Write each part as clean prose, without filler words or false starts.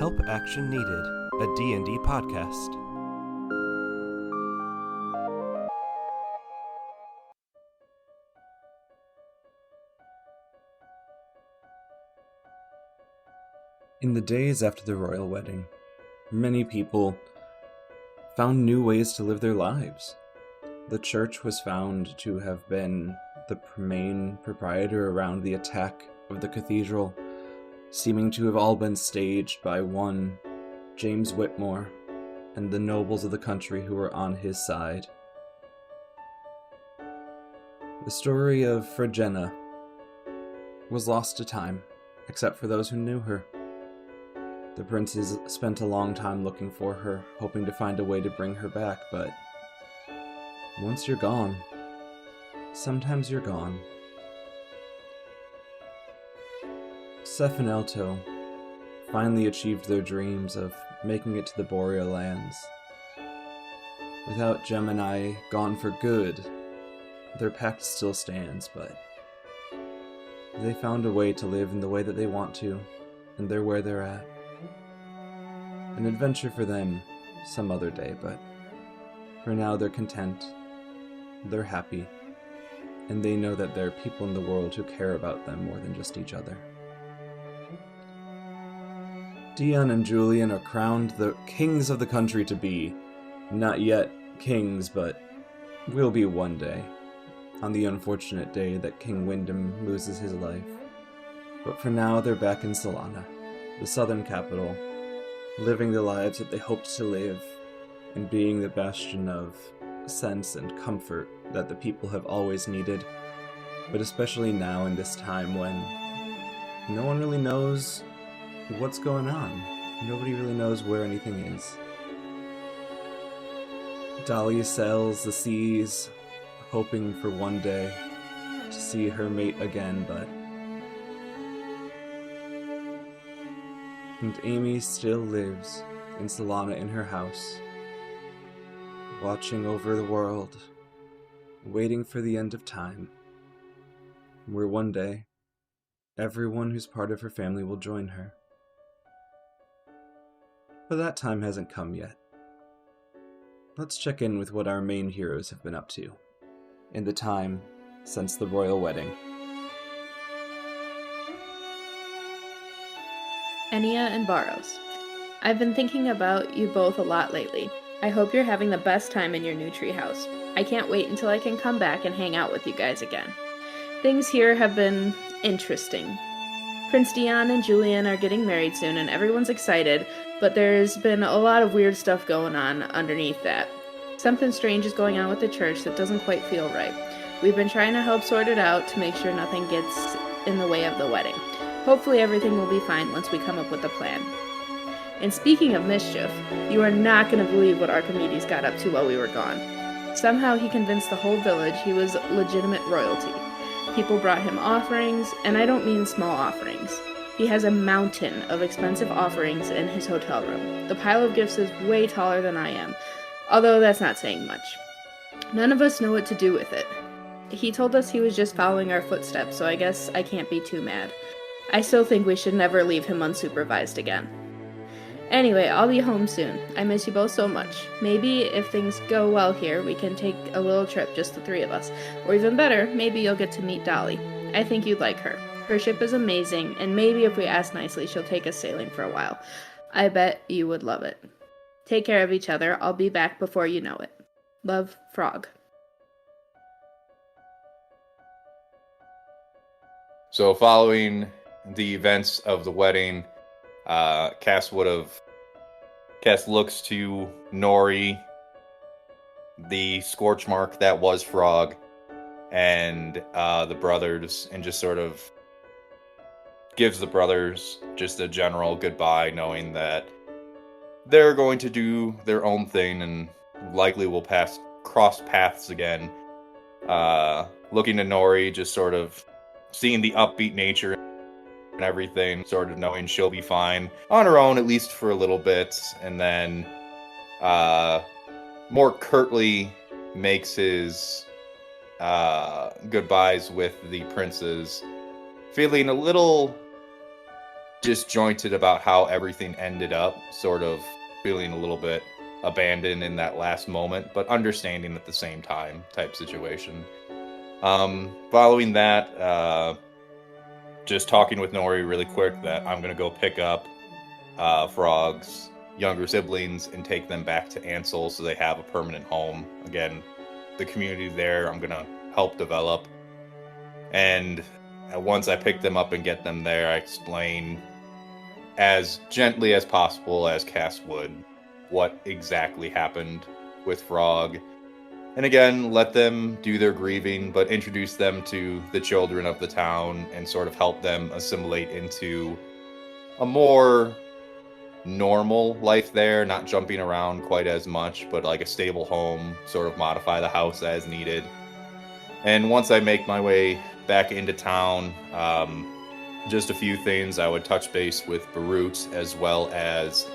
Help Action Needed, a D&D podcast. In the days after the royal wedding, many people found new ways to live their lives. The church was found to have been the main proprietor around the attack of the cathedral, seeming to have all been staged by one James Whitmore and the nobles of the country who were on his side. The story of Phrygiana was lost to time, except for those who knew her. The princes spent a long time looking for her, hoping to find a way to bring her back, but once you're gone, sometimes you're gone. Seth and Elto finally achieved their dreams of making it to the Boreal Lands. Without Gemini gone for good, their pact still stands, but they found a way to live in the way that they want to, and they're where they're at. An adventure for them some other day, but for now they're content, they're happy, and they know that there are people in the world who care about them more than just each other. Dion and Julian are crowned the kings of the country to be. Not yet kings, but will be one day, on the unfortunate day that King Wyndham loses his life. But for now, they're back in Solana, the southern capital, living the lives that they hoped to live, and being the bastion of sense and comfort that the people have always needed, but especially now in this time when no one really knows what's going on. Nobody really knows where anything is. Dolly sails the seas, hoping for one day to see her mate again, but and Amy still lives in Solana in her house, watching over the world, waiting for the end of time, where one day everyone who's part of her family will join her. But that time hasn't come yet. Let's check in with what our main heroes have been up to in the time since the royal wedding. Enya and Barrows. I've been thinking about you both a lot lately. I hope you're having the best time in your new treehouse. I can't wait until I can come back and hang out with you guys again. Things here have been interesting. Prince Dion and Julian are getting married soon and everyone's excited, but there's been a lot of weird stuff going on underneath that. Something strange is going on with the church that doesn't quite feel right. We've been trying to help sort it out to make sure nothing gets in the way of the wedding. Hopefully everything will be fine once we come up with a plan. And speaking of mischief, you are not going to believe what Archimedes got up to while we were gone. Somehow he convinced the whole village he was legitimate royalty. People brought him offerings, and I don't mean small offerings. He has a mountain of expensive offerings in his hotel room. The pile of gifts is way taller than I am, although that's not saying much. None of us know what to do with it. He told us he was just following our footsteps, so I guess I can't be too mad. I still think we should never leave him unsupervised again. Anyway, I'll be home soon. I miss you both so much. Maybe if things go well here, we can take a little trip, just the three of us. Or even better, maybe you'll get to meet Dolly. I think you'd like her. Her ship is amazing, and maybe if we ask nicely, she'll take us sailing for a while. I bet you would love it. Take care of each other. I'll be back before you know it. Love, Frog. So following the events of the wedding, Cass looks to Nori, the scorch mark that was Frog, and the brothers, and just sort of gives the brothers just a general goodbye, knowing that they're going to do their own thing and likely will cross paths again. Looking to Nori, just sort of seeing the upbeat nature and everything, sort of knowing she'll be fine on her own, at least for a little bit, and then more curtly makes his goodbyes with the princes, feeling a little disjointed about how everything ended up, sort of feeling a little bit abandoned in that last moment, but understanding at the same time type situation. Following that, just talking with Nori really quick that I'm going to go pick up Frog's younger siblings and take them back to Ansel so they have a permanent home. Again, the community there I'm going to help develop. And once I pick them up and get them there, I explain as gently as possible, as Cass would, what exactly happened with Frog. And again, let them do their grieving, but introduce them to the children of the town and sort of help them assimilate into a more normal life there, not jumping around quite as much, but like a stable home, sort of modify the house as needed. And once I make my way back into town, just a few things. I would touch base with Barut as well as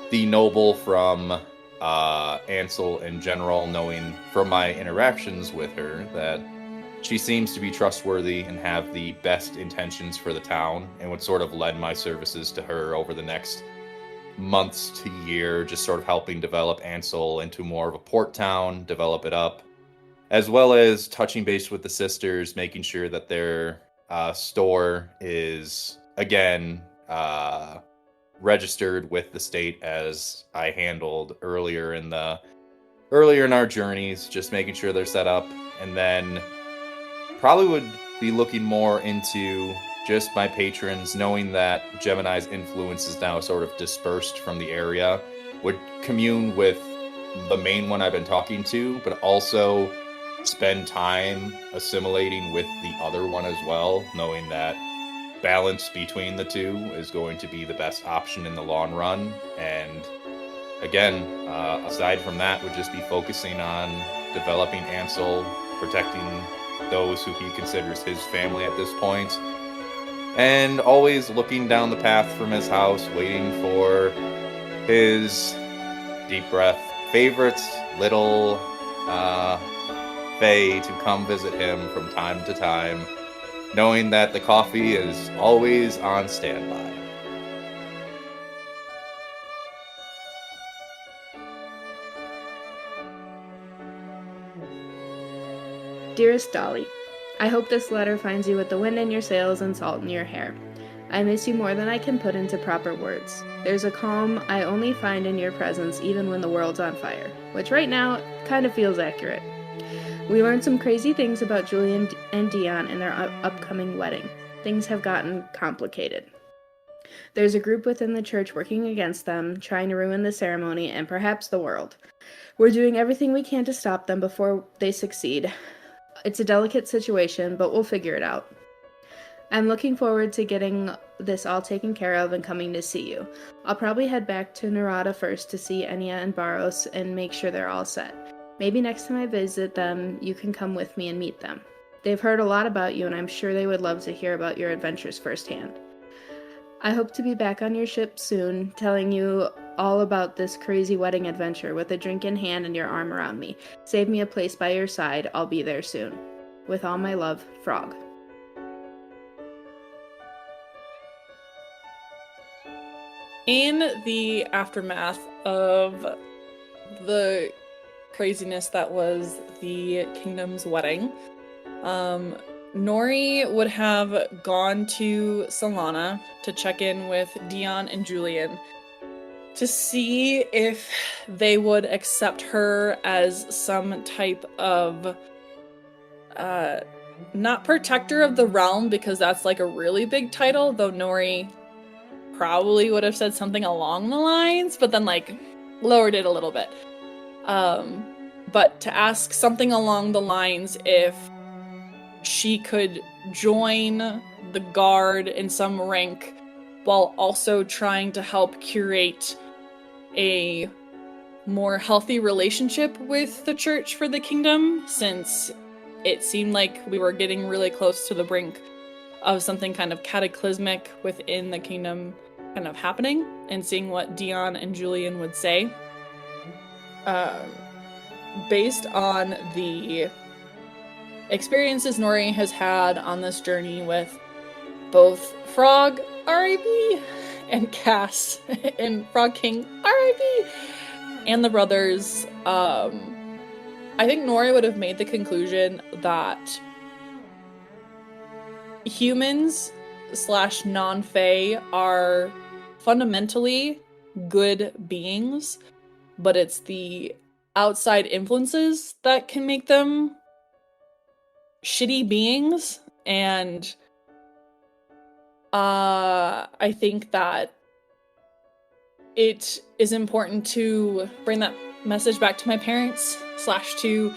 the noble from Ansel in general, knowing from my interactions with her that she seems to be trustworthy and have the best intentions for the town, and would sort of lend my services to her over the next months to year, just sort of helping develop Ansel into more of a port town, develop it up, as well as touching base with the sisters, making sure that their store is, again, registered with the state as I handled earlier in our journeys, just making sure they're set up. And then probably would be looking more into just my patrons, knowing that Gemini's influence is now sort of dispersed from the area, would commune with the main one I've been talking to, but also spend time assimilating with the other one as well, knowing that balance between the two is going to be the best option in the long run. And again, aside from that, would just be focusing on developing Ansel, protecting those who he considers his family at this point, and always looking down the path from his house, waiting for his deep breath favorite little Faye to come visit him from time to time, knowing that the coffee is always on standby. Dearest Dolly, I hope this letter finds you with the wind in your sails and salt in your hair. I miss you more than I can put into proper words. There's a calm I only find in your presence even when the world's on fire, which right now kind of feels accurate. We learned some crazy things about Julian and Dion in their upcoming wedding. Things have gotten complicated. There's a group within the church working against them, trying to ruin the ceremony and perhaps the world. We're doing everything we can to stop them before they succeed. It's a delicate situation, but we'll figure it out. I'm looking forward to getting this all taken care of and coming to see you. I'll probably head back to Narada first to see Enya and Barros and make sure they're all set. Maybe next time I visit them, you can come with me and meet them. They've heard a lot about you, and I'm sure they would love to hear about your adventures firsthand. I hope to be back on your ship soon, telling you all about this crazy wedding adventure with a drink in hand and your arm around me. Save me a place by your side. I'll be there soon. With all my love, Frog. In the aftermath of the craziness that was the kingdom's wedding, Nori would have gone to Solana to check in with Dion and Julian to see if they would accept her as some type of not protector of the realm, because that's like a really big title, though Nori probably would have said something along the lines, but then like lowered it a little bit. But to ask something along the lines if she could join the guard in some rank while also trying to help curate a more healthy relationship with the church for the kingdom, since it seemed like we were getting really close to the brink of something kind of cataclysmic within the kingdom kind of happening, and seeing what Dion and Julian would say. Based on the experiences Nori has had on this journey with both Frog, R.I.P., and Cass and Frog King, R.I.P. and the brothers, I think Nori would have made the conclusion that humans / non-Fae are fundamentally good beings, but it's the outside influences that can make them shitty beings. And I think that it is important to bring that message back to my parents / to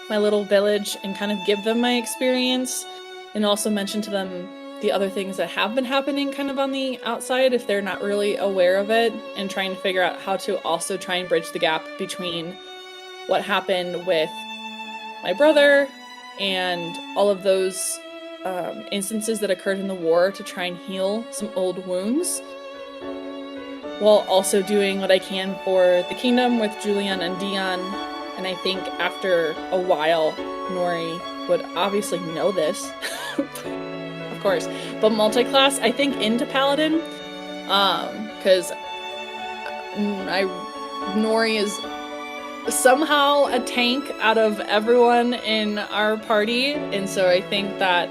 my little village and kind of give them my experience, and also mention to them the other things that have been happening kind of on the outside if they're not really aware of it, and trying to figure out how to also try and bridge the gap between what happened with my brother and all of those instances that occurred in the war to try and heal some old wounds, while also doing what I can for the kingdom with Julian and Dion. And I think after a while, Nori would obviously know this, of course, but multi-class, I think, into Paladin, because Nori is somehow a tank out of everyone in our party, and so I think that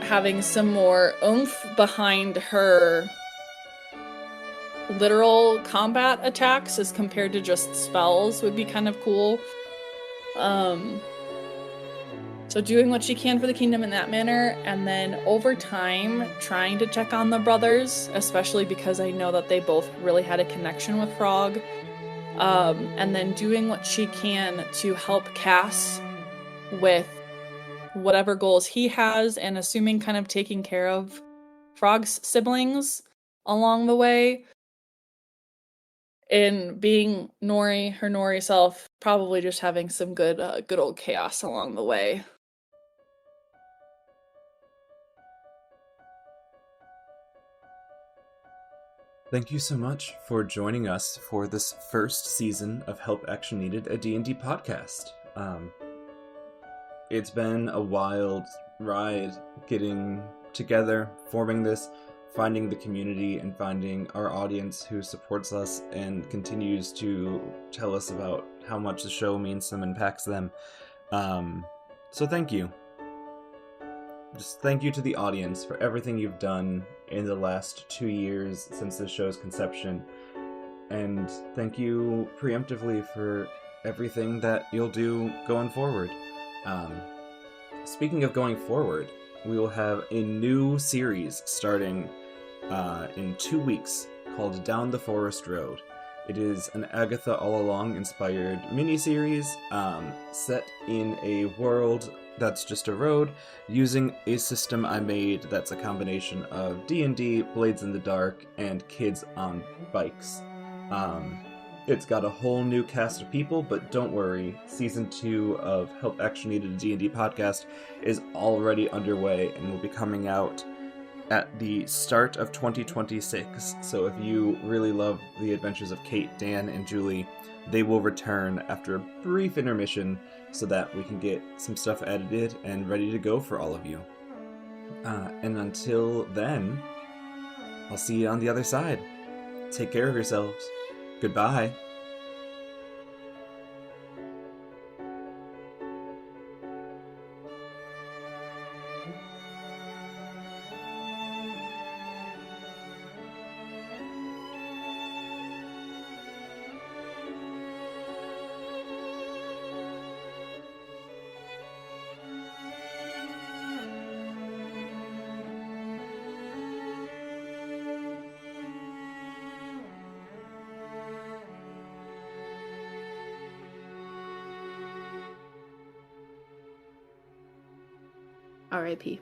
having some more oomph behind her literal combat attacks as compared to just spells would be kind of cool. So doing what she can for the kingdom in that manner, and then over time trying to check on the brothers, especially because I know that they both really had a connection with Frog, and then doing what she can to help Cass with whatever goals he has, and assuming kind of taking care of Frog's siblings along the way. And being Nori, her Nori self, probably just having some good old chaos along the way. Thank you so much for joining us for this first season of Help Action Needed, a D&D podcast. It's been a wild ride getting together, forming this, finding the community, and finding our audience who supports us and continues to tell us about how much the show means to them, impacts them. So thank you. Just thank you to the audience for everything you've done in the last 2 years since the show's conception. And thank you preemptively for everything that you'll do going forward. Speaking of going forward, we will have a new series starting in 2 weeks called Down the Forest Road. It is an Agatha All Along inspired miniseries set in a world that's just a road, using a system I made that's a combination of D&D, Blades in the Dark, and kids on bikes. It's got a whole new cast of people, but don't worry, Season 2 of Help Action Needed, a D&D podcast is already underway and will be coming out at the start of 2026, so if you really love the adventures of Kate, Dan, and Julie, they will return after a brief intermission so that we can get some stuff edited and ready to go for all of you. And until then, I'll see you on the other side. Take care of yourselves. Goodbye. R.I.P.